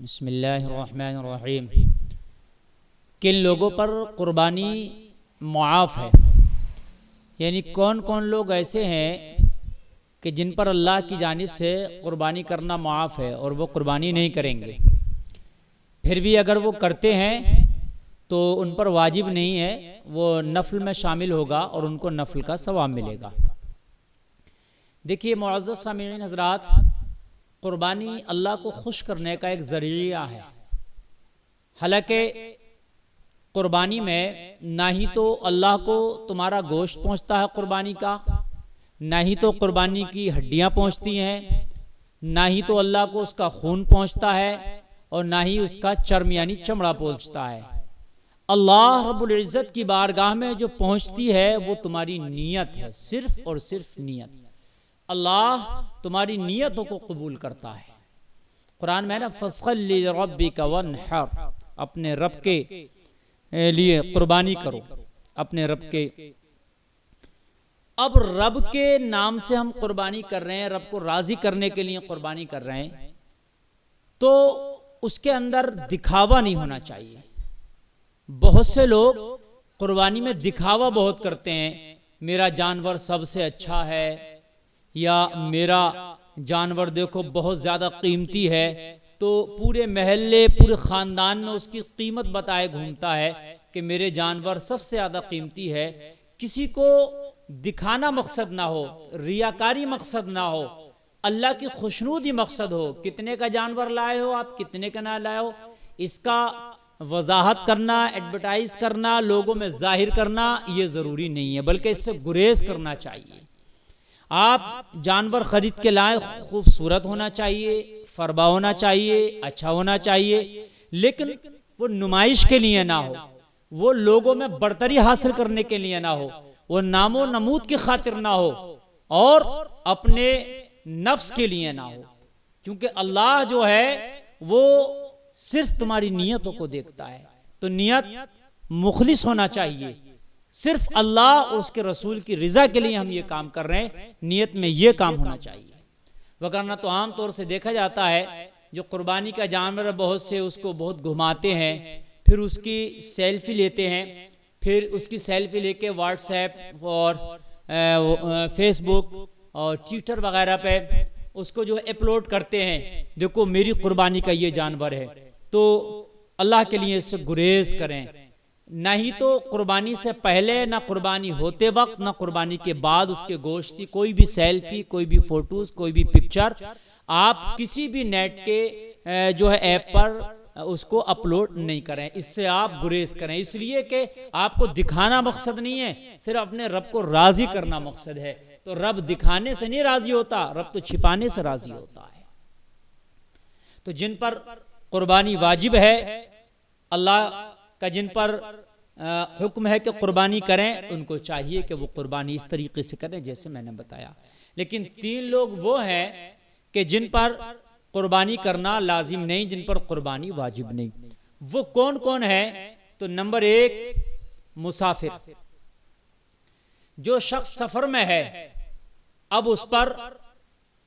बिस्मिल्लाहिर्रहमानिर्रहीम। किन लोगों पर कुर्बानी मुआफ़ है, यानी कौन कौन लोग ऐसे हैं कि जिन पर अल्लाह की जानिब से कुर्बानी करना मुआफ़ है और वो कुर्बानी नहीं करेंगे, फिर भी अगर वो करते हैं तो उन पर वाजिब नहीं है, वो नफल में शामिल होगा और उनको नफल का सवाब मिलेगा। देखिए मुअज़्ज़ज़ सामीईन हज़रात, कुर्बानी अल्लाह को खुश करने का एक ज़रिया है। हालांकि कुर्बानी में ना ही तो अल्लाह को तुम्हारा गोश्त पहुंचता है कुर्बानी का, ना ही तो कुर्बानी की हड्डियां पहुंचती हैं, ना ही तो अल्लाह को उसका खून पहुंचता है और ना ही उसका चर्म यानी चमड़ा पहुंचता है। अल्लाह रब्बुल इज़्ज़त की बारगाह में जो पहुंचती है वो तुम्हारी नीयत है, सिर्फ और सिर्फ नीयत। अल्लाह तुम्हारी नीयतों को कबूल करता है। कुरान में ना फस्सल्लि लिरब्बिका वन्हर, अपने रब के लिए कुर्बानी करो, अपने रब के। अब रब के नाम से हम कुर्बानी कर रहे हैं, रब को राजी करने के लिए कुर्बानी कर रहे हैं, तो उसके अंदर दिखावा नहीं होना चाहिए। बहुत से लोग कुर्बानी में दिखावा बहुत करते हैं, मेरा जानवर सबसे अच्छा है, या मेरा जानवर देखो बहुत ज़्यादा कीमती है, तो पूरे महल्ले पूरे ख़ानदान में उसकी कीमत बताए घूमता है कि मेरे जानवर सबसे ज़्यादा कीमती है। किसी को दिखाना मकसद ना हो, रियाकारी मकसद ना हो, अल्लाह की खुशनूदी मकसद हो। कितने का जानवर लाए हो आप, कितने का ना लाए हो, इसका वजाहत करना, एडवर्टाइज करना, लोगों में जाहिर करना ये ज़रूरी नहीं है, बल्कि इससे गुरेज करना चाहिए। आप जानवर खरीद के लाए, खूबसूरत होना चाहिए, फरबा होना चाहिए, अच्छा होना चाहिए, लेकिन वो नुमाइश के लिए ना हो, वो लोगों में बढ़तरी हासिल करने के लिए ना हो, वो नामो नमूद की खातिर ना हो और अपने नफ्स के लिए ना हो। क्योंकि अल्लाह जो है वो सिर्फ तुम्हारी नियतों को देखता है। तो नियत मुखलिस होना चाहिए, सिर्फ अल्लाह और उसके रसूल की रिजा के लिए हम ये काम कर रहे हैं, नियत में ये काम होना चाहिए। वगरना तो आम तौर से देखा जाता है जो कुर्बानी का जानवर बहुत से उसको बहुत घुमाते हैं, फिर उसकी सेल्फी लेते हैं, फिर उसकी सेल्फी लेके व्हाट्सएप और फेसबुक और ट्विटर वगैरह पे उसको जो अपलोड करते हैं, देखो मेरी कुर्बानी का ये जानवर है। तो अल्लाह के लिए इससे गुरेज करें। ना ही तो कुर्बानी से पहले, ना कुर्बानी होते वक्त, ना कुर्बानी के बाद उसके गोश्त की कोई भी सेल्फी, कोई भी फोटोज, कोई भी पिक्चर आप किसी भी नेट के जो है ऐप पर उसको अपलोड नहीं करें। इससे आप गुरेज करें, इसलिए कि आपको दिखाना मकसद नहीं है, सिर्फ अपने रब को राजी करना मकसद है। तो रब दिखाने से नहीं राजी होता, रब तो छिपाने से राजी होता है। तो जिन पर कुर्बानी वाजिब है, अल्लाह का जिन पर हुक्म है कि कुर्बानी करें, उनको चाहिए कि वो कुर्बानी इस तरीके से करें जैसे मैंने बताया। लेकिन 3 लोग वो हैं कि जिन पर कुर्बानी करना लाजिम नहीं, जिन पर कुर्बानी वाजिब नहीं। वो कौन कौन है? तो नंबर 1 मुसाफिर। जो शख्स सफर में है, अब उस पर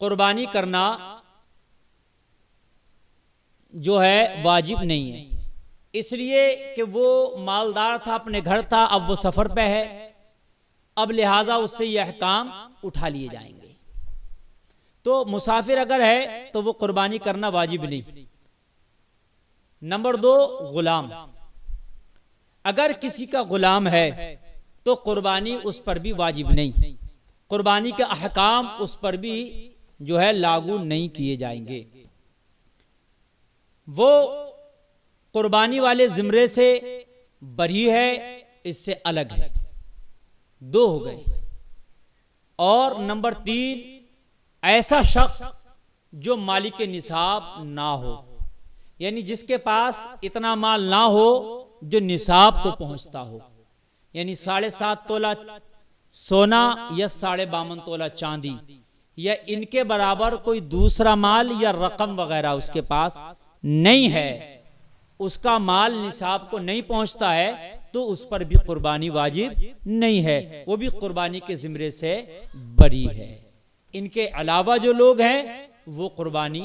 कुर्बानी करना जो है वाजिब नहीं है, इसलिए कि वो मालदार था, अपने घर था, अब वो सफर पे है, अब लिहाजा उससे यह अहकाम उठा लिए जाएंगे। तो मुसाफिर अगर है तो वो कुर्बानी करना वाजिब नहीं। नंबर 2 गुलाम। अगर किसी का गुलाम है तो कुर्बानी उस पर भी वाजिब नहीं, कुर्बानी के अहकाम उस पर भी जो है लागू नहीं किए जाएंगे। वो कुर्बानी वाले जिम्रे से बरी है, इससे अलग है। 2 हो गए। और नंबर 3 ऐसा शख्स जो मालिक निसाब ना हो, यानी जिसके पास इतना माल ना हो जो निसाब को पहुंचता हो, यानी 7.5 तोला सोना या 52.5 तोला चांदी या इनके बराबर कोई दूसरा माल या रकम वगैरह उसके पास नहीं है, उसका माल निसाब को नहीं पहुंचता है, तो उस पर भी कुर्बानी वाजिब नहीं है, वो भी कुर्बानी के जिम्रे से बरी है। इनके अलावा जो लोग हैं वो कुर्बानी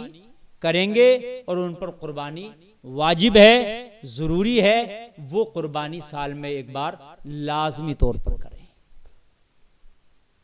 करेंगे और उन पर कुर्बानी वाजिब है, जरूरी है, वो कुर्बानी साल में एक बार लाजमी तौर पर करें।